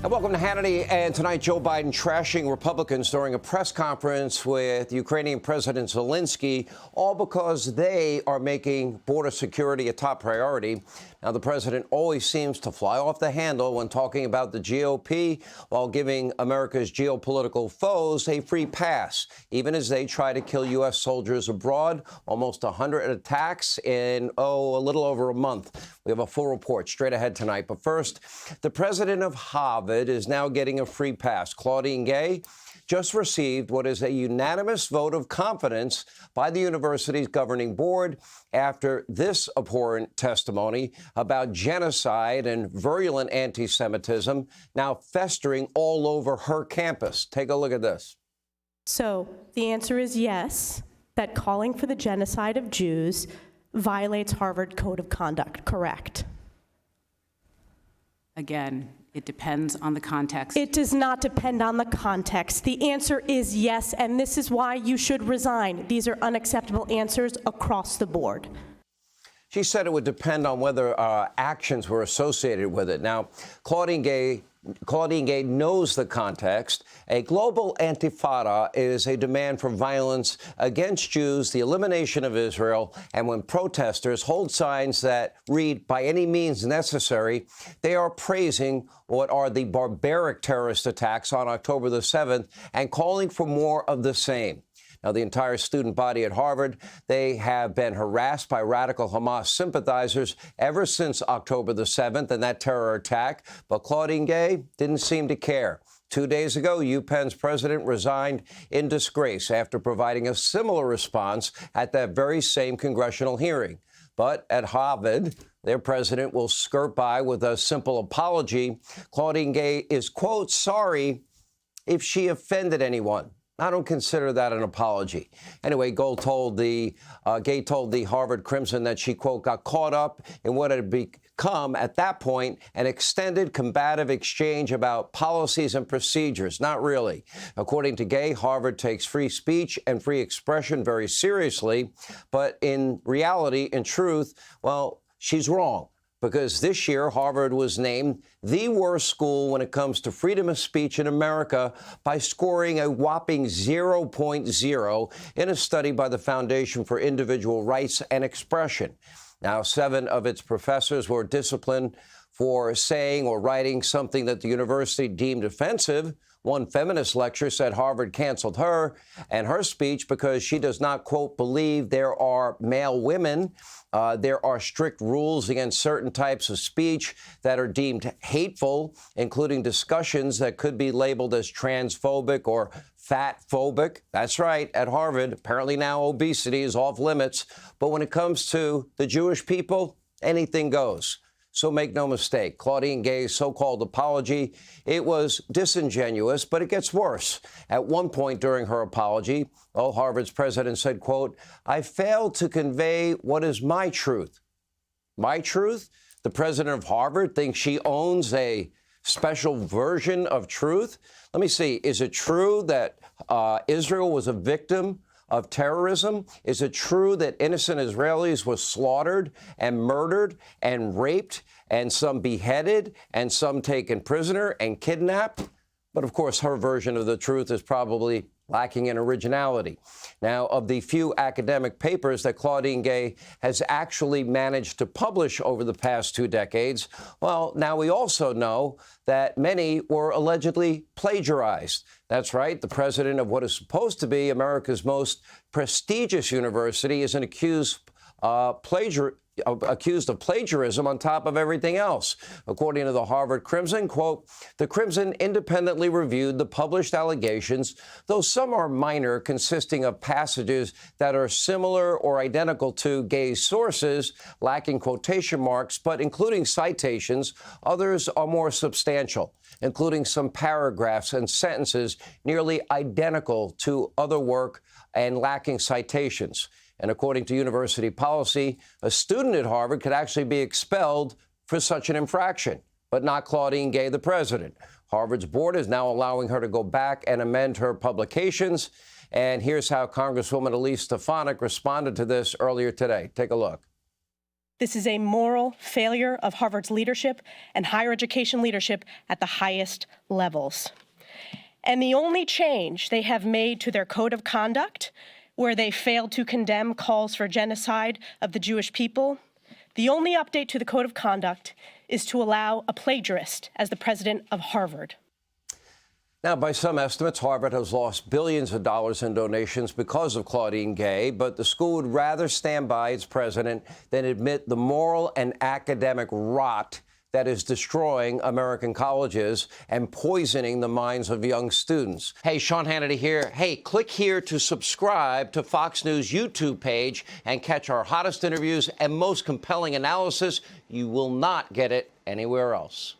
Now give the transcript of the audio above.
And welcome to Hannity. And tonight, Joe Biden trashing Republicans during a press conference with Ukrainian President Zelensky, all because they are making border security a top priority. Now, the president always seems to fly off the handle when talking about the GOP, while giving America's geopolitical foes a free pass, even as they try to kill U.S. soldiers abroad. Almost 100 attacks in, a little over a month. We have a full report straight ahead tonight. But first, the president of Harvard is now getting a free pass. Claudine Gay just received what is a unanimous vote of confidence by the university's governing board after this abhorrent testimony about genocide and virulent anti-Semitism now festering all over her campus. Take a look at this. So the answer is yes, that calling for the genocide of Jews violates Harvard Code of Conduct, correct? Again, it depends on the context. It does not depend on the context. The answer is yes, and this is why you should resign. These are unacceptable answers across the board. She said it would depend on whether actions were associated with it. Now, Claudine Gay knows the context. A global intifada is a demand for violence against Jews, the elimination of Israel, and when protesters hold signs that read, "by any means necessary," they are praising what are the barbaric terrorist attacks on October the 7th and calling for more of the same. Now, the entire student body at Harvard, they have been harassed by radical Hamas sympathizers ever since October the 7th and that terror attack. But Claudine Gay didn't seem to care. 2 days ago, UPenn's president resigned in disgrace after providing a similar response at that very same congressional hearing. But at Harvard, their president will skirt by with a simple apology. Claudine Gay is, quote, sorry if she offended anyone. I don't consider that an apology. Anyway, Gay told the Harvard Crimson that she, quote, got caught up in what had become, at that point, an extended combative exchange about policies and procedures. Not really. According to Gay, Harvard takes free speech and free expression very seriously. But in reality, in truth, well, she's wrong. Because this year, Harvard was named the worst school when it comes to freedom of speech in America by scoring a whopping 0.0 in a study by the Foundation for Individual Rights and Expression. Now, 7 of its professors were disciplined for saying or writing something that the university deemed offensive. One feminist lecturer said Harvard canceled her and her speech because she does not, quote, believe there are male women. There are strict rules against certain types of speech that are deemed hateful, including discussions that could be labeled as transphobic or fat-phobic. That's right, at Harvard. Apparently now obesity is off limits. But when it comes to the Jewish people, anything goes. So make no mistake, Claudine Gay's so-called apology, it was disingenuous, but it gets worse. At one point during her apology, Harvard's president said, quote, I failed to convey what is my truth. My truth? The president of Harvard thinks she owns a special version of truth? Let me see. Is it true that Israel was a victim of terrorism? Is it true that innocent Israelis were slaughtered and murdered and raped and some beheaded and some taken prisoner and kidnapped? But of course, her version of the truth is probably lacking in originality. Now, of the few academic papers that Claudine Gay has actually managed to publish over the past 2 decades, well, now we also know that many were allegedly plagiarized. That's right. The president of what is supposed to be America's most prestigious university is accused of plagiarism on top of everything else. According to the Harvard Crimson, quote, the Crimson independently reviewed the published allegations, though some are minor, consisting of passages that are similar or identical to Gay's sources, lacking quotation marks, but including citations. Others are more substantial, including some paragraphs and sentences nearly identical to other work and lacking citations. And according to university policy, a student at Harvard could actually be expelled for such an infraction, but not Claudine Gay, the president. Harvard's board is now allowing her to go back and amend her publications. And here's how Congresswoman Elise Stefanik responded to this earlier today. Take a look. This is a moral failure of Harvard's leadership and higher education leadership at the highest levels. And the only change they have made to their code of conduct, where they failed to condemn calls for genocide of the Jewish people, the only update to the code of conduct is to allow a plagiarist as the president of Harvard. Now, by some estimates, Harvard has lost billions of dollars in donations because of Claudine Gay, but the school would rather stand by its president than admit the moral and academic rot that is destroying American colleges and poisoning the minds of young students. Hey, Sean Hannity here. Hey, click here to subscribe to Fox News YouTube page and catch our hottest interviews and most compelling analysis. You will not get it anywhere else.